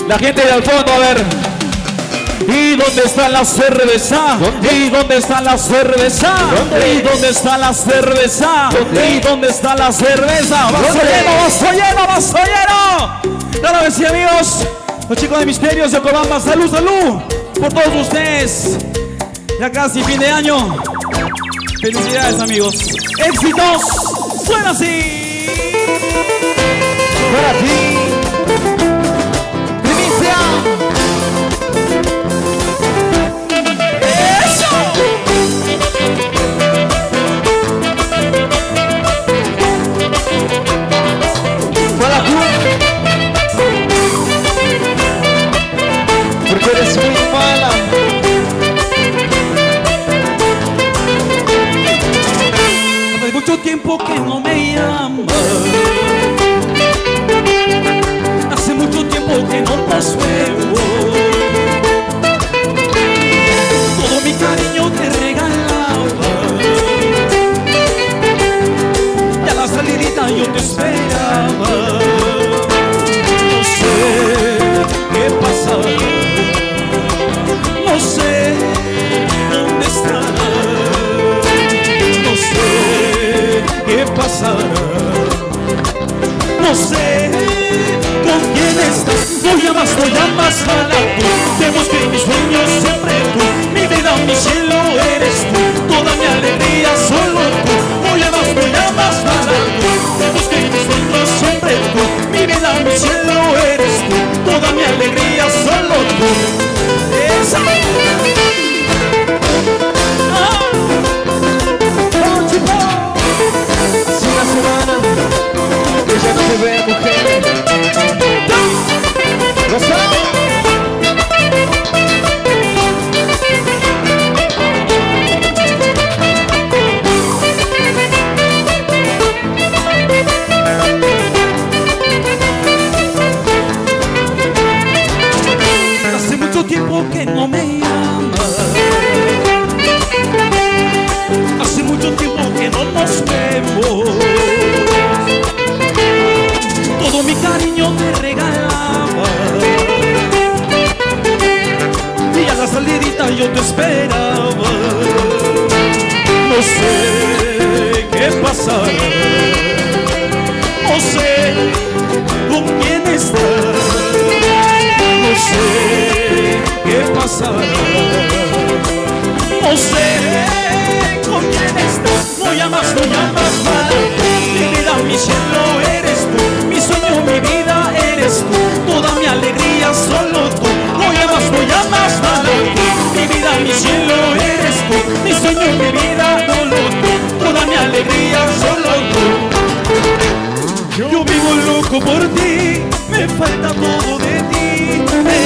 La gente de al fondo, a ver. ¿Y dónde está la cerveza? ¿Y dónde está la cerveza? ¿Y dónde está la cerveza? ¿Y dónde está la cerveza? Vaso lleno, vaso lleno, vaso lleno. Claro que sí, amigos. Los chicos de Misterios de Cobamba, salud, salud por todos ustedes. Ya casi fin de año. Felicidades, amigos. Éxitos. Suena así. Para ti. Primicia. ¡Eso! Para tú. Porque eres muy mala. Hace mucho tiempo que no me llamas. Hace mucho tiempo que no nos vemos. Todo mi cariño te regalaba. Y a la salidita yo te esperaba. No sé qué pasará. No sé dónde estará. No sé qué pasará. No sé con quién estás. No llamas para tú. Te busqué en mis sueños siempre tú. Mi vida, mi cielo eres tú. Toda mi alegría solo tú. No llamas para tú. Te busqué en mis sueños siempre tú. Mi vida, mi cielo eres tú. Toda mi alegría solo tú. Esa. Hace una semana que ya no te ve, mujer. Rosa. Hace mucho tiempo que no me llamas. Hace mucho tiempo que no nos vemos. Todo mi cariño te regalaba. Y a la salidita yo te esperaba. No sé qué pasará. No sé con quién estás. No sé qué pasará. No sé con quién estás. No llamas para mi vida, mi cielo eres tú. Mi sueño, mi vida eres tú. Toda mi alegría solo tú. No llamas para mi vida, mi cielo eres tú. Mi sueño, mi vida solo tú. Toda mi alegría solo tú. Yo vivo loco por ti. Me falta todo de ti.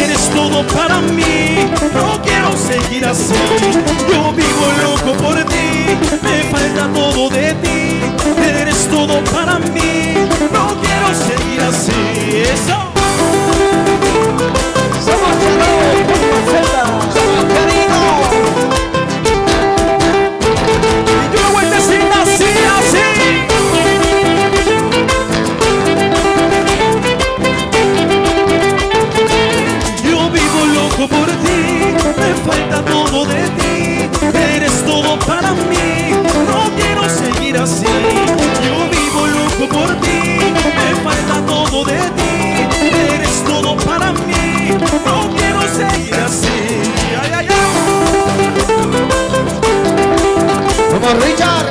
Eres todo para mí. No quiero seguir así. Yo vivo loco por ti. Me falta todo de ti. Eres todo para mí. No quiero seguir así. Eso. Somos somos cariño. Y yo voy a decir así, así. Yo vivo loco por ti. Me falta todo de ti. Eres todo para mí. No quiero seguir así. Yo vivo loco por ti. Me falta todo de ti. Eres todo para mí. No quiero seguir así. Ay, ay, ay. Como Richard.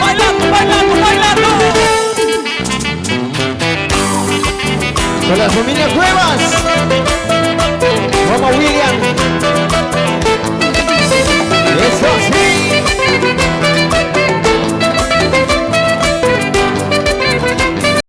Bailando, bailando, bailando. Con las familias nuevas.